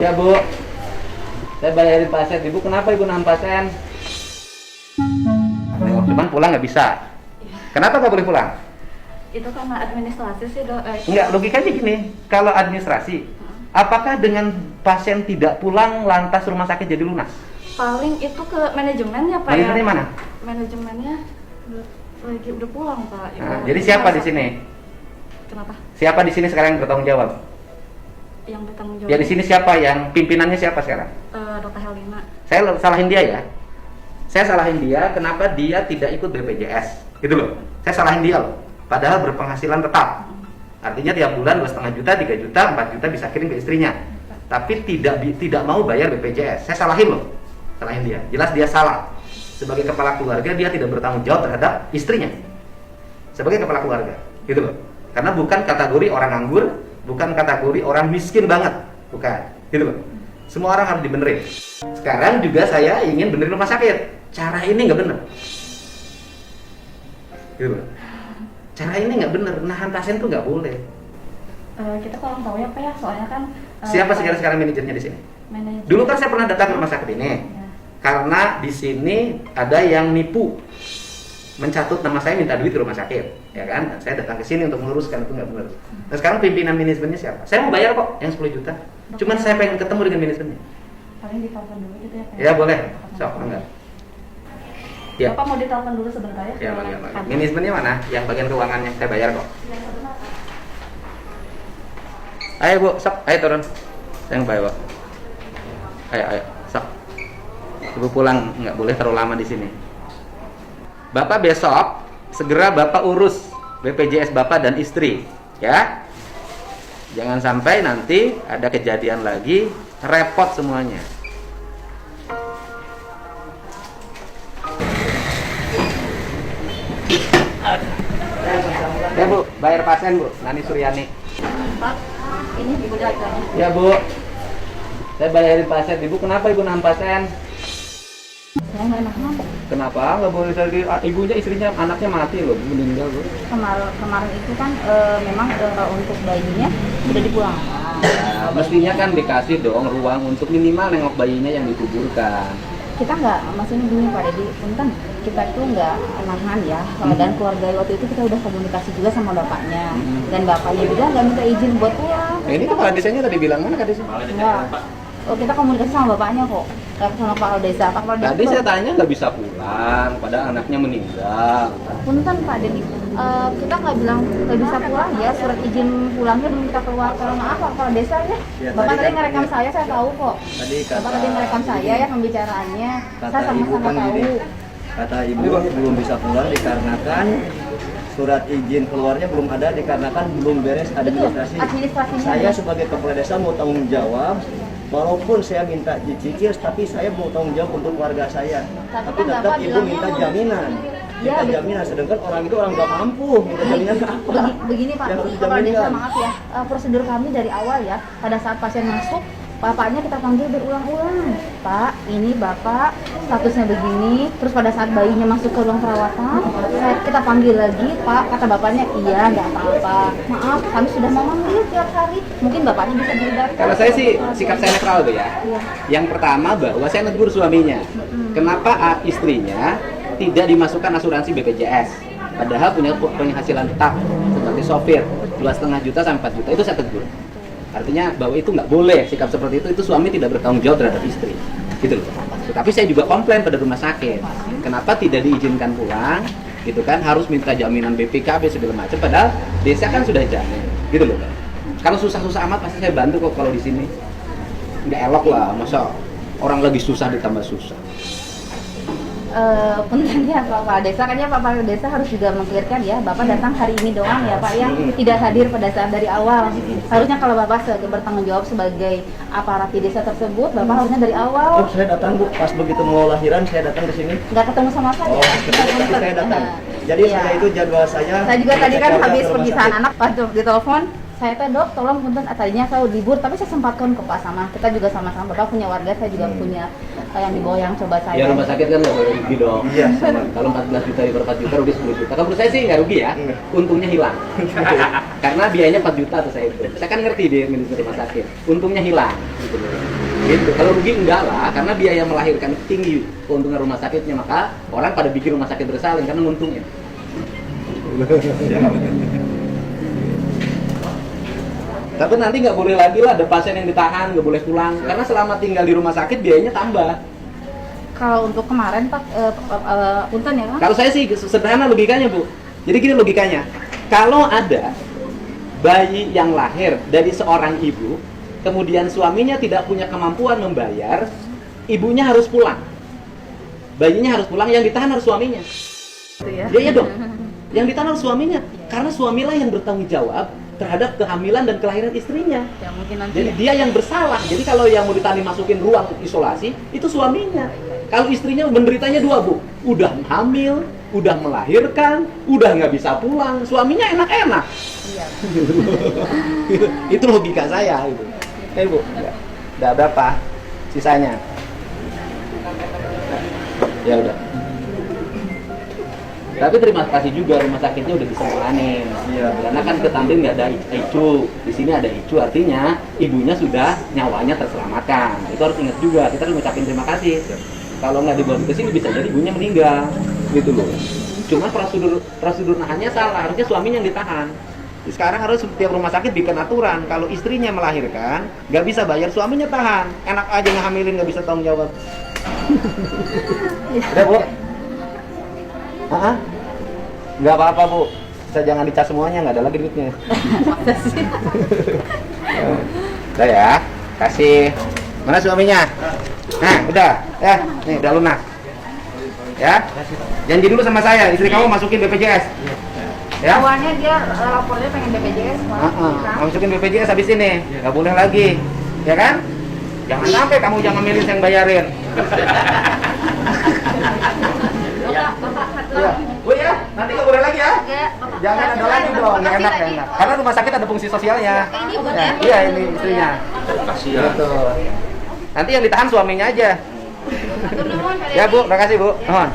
Ya Bu, saya bayarin pasien. Ibu kenapa ibu nahan pasien? Nengok cuman pulang nggak bisa. Kenapa nggak boleh pulang? Itu karena administrasi sih dok. Enggak, logikanya gini. Kalau administrasi, apakah dengan pasien tidak pulang lantas rumah sakit jadi lunas? Paling itu ke manajemennya Pak. Manajemennya mana? Manajemennya lagi udah pulang Pak. Nah, jadi siapa di sini? Kenapa? Siapa di sini sekarang yang bertanggung jawab? Yang bertanggung jawab. Ya di sini siapa yang pimpinannya siapa sekarang? Dokter Helena. Saya salahin dia ya. Saya salahin dia kenapa dia tidak ikut BPJS. Gitu loh. Saya salahin dia loh. Padahal berpenghasilan tetap. Artinya tiap bulan 2,5 juta, 3 juta, 4 juta bisa kirim ke istrinya. Tapi tidak mau bayar BPJS. Saya salahin loh. Salahin dia. Jelas dia salah. Sebagai kepala keluarga dia tidak bertanggung jawab terhadap istrinya. Sebagai kepala keluarga. Gitu loh. Karena bukan kategori orang nganggur, bukan kategori orang miskin banget. Bukan. Gitu loh. Semua orang harus dibenerin. Sekarang juga saya ingin benerin rumah sakit. Cara ini nggak bener. Gitu loh. Cara ini nggak bener. Nahan pasien tuh nggak boleh. Kita kurang tahu ya Pak ya, soalnya kan. Siapa sekarang manajernya di sini? Manajer. Dulu kan saya pernah datang ke rumah sakit ini. Ya. Karena di sini ada yang nipu. Mencatut nama saya minta duit di rumah sakit, ya kan? Dan saya datang ke sini untuk meluruskan, itu nggak benar. Nah sekarang pimpinan manajemennya siapa? Saya mau bayar kok yang 10 juta. Cuman saya pengen ketemu dengan manajemennya. Paling ditelepon dulu gitu ya Pak. Ya boleh, sok enggak. Ya. Bapak mau ditelepon dulu sebentar ya? Ya boleh. Manajemennya mana? Yang bagian keuangannya saya bayar kok. Ayo Bu, sok, ayo turun. Saya yang bayar, Pak. Ayo, sok. Ibu pulang, nggak boleh terlalu lama di sini. Bapak besok segera Bapak urus BPJS Bapak dan istri, ya. Jangan sampai nanti ada kejadian lagi, repot semuanya. Ya Bu, bayar pasien Bu, Nani Suryani. Pak, ini ibu datanya. Ya Bu, saya bayarin pasien. Ibu kenapa ibu nahan pasien? Saya nggak enak kenapa? Kenapa? Nggak boleh tadi ibunya, istrinya, anaknya mati loh, meninggal Bu. Kemarin itu kan memang untuk bayinya sudah dipulangkan. Ya, mestinya kan dikasih dong ruang untuk minimal nengok bayinya yang dikuburkan. Kita nggak, maksudnya gini Pak Dedi, punten kita itu nggak nahan ya. Dan keluarga waktu itu kita udah komunikasi juga sama bapaknya. Dan bapaknya juga nggak minta izin buat pulang. Ini kepala desanya tadi bilang mana kak desa? Enggak. Oh, kita komunikasi sama bapaknya kok. Sama kepala desa. Tadi saya tanya nggak bisa pulang, padahal anaknya meninggal. Punten Pak Dedi, kita nggak bilang nggak bisa pulang ya, surat izin pulangnya belum kita keluarkan. Maaf Pak Kepala Desa ya. Bapak tadi ngerekam saya tahu kok. Bapak tadi ngerekam saya ya pembicaraannya. Saya sama-sama tahu. Kata ibu belum bisa pulang dikarenakan surat izin keluarnya belum ada, dikarenakan belum beres administrasi. Administrasinya. Saya sebagai kepala desa mau tanggung jawab. Walaupun saya minta dicicil, tapi saya mau tanggung jawab untuk keluarga saya. Tapi kan tetap Bapak ibu bilangnya minta mau jaminan. Ya, Minta jaminan, sedangkan orang itu orang nggak mampu. Minta jaminan ke apa? Begini Pak, Yang harus Kepala Desa dijaminkan. maaf ya, prosedur kami dari awal ya, pada saat pasien masuk, bapaknya kita panggil berulang-ulang. Pak, ini bapak statusnya begini. Terus pada saat bayinya masuk ke ruang perawatan, kita panggil lagi, Pak. Kata bapaknya, iya nggak apa-apa. Maaf, kami sudah mau manggil tiap hari. Mungkin bapaknya bisa didatang. Kalau saya sih sikap saya netral tuh ya. Iya. Yang pertama bahwa saya negur suaminya. Kenapa istrinya tidak dimasukkan asuransi BPJS? Padahal punya penghasilan tetap seperti sopir 2,5 juta sampai 4 juta, itu saya tegur. Artinya bahwa itu nggak boleh, sikap seperti itu suami tidak bertanggung jawab terhadap istri, gitu loh. Tapi saya juga komplain pada rumah sakit, kenapa tidak diizinkan pulang, gitu kan? Harus minta jaminan BPKB segala macam, padahal desa kan sudah jamin, gitu loh. Kalau susah-susah amat pasti saya bantu kok kalau di sini. Nggak elok lah, masa orang lagi susah ditambah susah. Puntennya Pak Kepala Desa, kan ya Pak Kepala Desa harus juga memikirkan ya, Bapak datang hari ini doang ya Pak ya, tidak hadir pada saat dari awal. Harusnya kalau Bapak bertanggung jawab sebagai aparat di desa tersebut, Bapak harusnya dari awal. Oh, saya datang Bu, pas begitu mau lahiran saya datang ke sini. Nggak ketemu sama saya. Oh, tapi saya datang. Jadi Iya. saya itu jadwal saya. Saya juga tadi kan saya habis ke rumah perpisahan sakit. anak, pas ditelepon, saya teh dok, tolong punten, tadinya saya libur, tapi saya sempatkan ke Pak sama. Kita juga sama-sama, Bapak punya warga, saya juga punya yang di bawah yang coba saya. Ya rumah sakit kan nggak boleh rugi dong. Iya, sama. Kalau 14 juta per 4 juta rugi 10 juta. Kalau menurut saya sih nggak rugi ya. Untungnya hilang. Karena biayanya 4 juta tuh saya itu. Saya kan ngerti di manajemen rumah sakit. Untungnya hilang. Gitu loh. Gitu. Kalau rugi enggak lah, karena biaya melahirkan tinggi keuntungan rumah sakitnya, maka orang pada bikin rumah sakit bersalin karena nguntungin. Tapi nanti nggak boleh lagi lah ada pasien yang ditahan, nggak boleh pulang, karena selama tinggal di rumah sakit biayanya tambah. Kalau untuk kemarin Pak, punten ya Pak? Kalau saya sih sederhana logikanya Bu. Jadi gini logikanya, kalau ada bayi yang lahir dari seorang ibu, kemudian suaminya tidak punya kemampuan membayar, ibunya harus pulang. Bayinya harus pulang, yang ditahan harus suaminya. Gitu ya? Iya dong. Yang ditahan harus suaminya, karena suamilah yang bertanggung jawab terhadap kehamilan dan kelahiran istrinya. Ya mungkin nanti. Jadi dia yang bersalah. Jadi kalau yang mau ditahan dimasukin ruang isolasi, itu suaminya. Kalau istrinya menderitanya dua Bu, udah hamil, udah melahirkan, udah nggak bisa pulang, suaminya enak-enak. Iya. Itu logika saya itu. Bu, udah berapa sisanya? Ya udah. Tapi terima kasih juga rumah sakitnya udah bisa menganin. Iya. Karena kan ke Tamrin nggak ada ICU, di sini ada ICU, artinya ibunya sudah nyawanya terselamatkan. Itu harus ingat juga. Kita harus ngucapin terima kasih. Kalau nggak dibawa ke sini bisa jadi ibunya meninggal, gitu loh. Cuma prosedur nahannya salah, harusnya suaminya yang ditahan. Sekarang harus setiap rumah sakit bikin aturan, kalau istrinya melahirkan nggak bisa bayar, suaminya tahan. Enak aja ngehamilin nggak bisa tanggung jawab. Udah Bu? Hah? Nggak apa-apa Bu, saya jangan dicas semuanya, nggak ada lagi duitnya. Udah ya, kasih. Mana suaminya? Nah, udah, ya, nih udah lunas. Ya, janji dulu sama saya, istri kamu masukin BPJS. Ya? Awalnya dia lapornya pengen BPJS, Pak. Masukin BPJS habis ini, nggak boleh lagi, ya kan? Jangan sampai kamu jangan milih yang bayarin. Ya. Bu ya, nanti nggak boleh lagi ya. Jangan ada lagi dong, nggak enak, nggak enak. Karena rumah sakit ada fungsi sosialnya. Ini Ya, bukan? iya ini istrinya. Kasihan. Betul. Nanti yang ditahan suaminya aja. Atur nuhun, Pak Ya Dedi. Bu, makasih Bu. Mohon.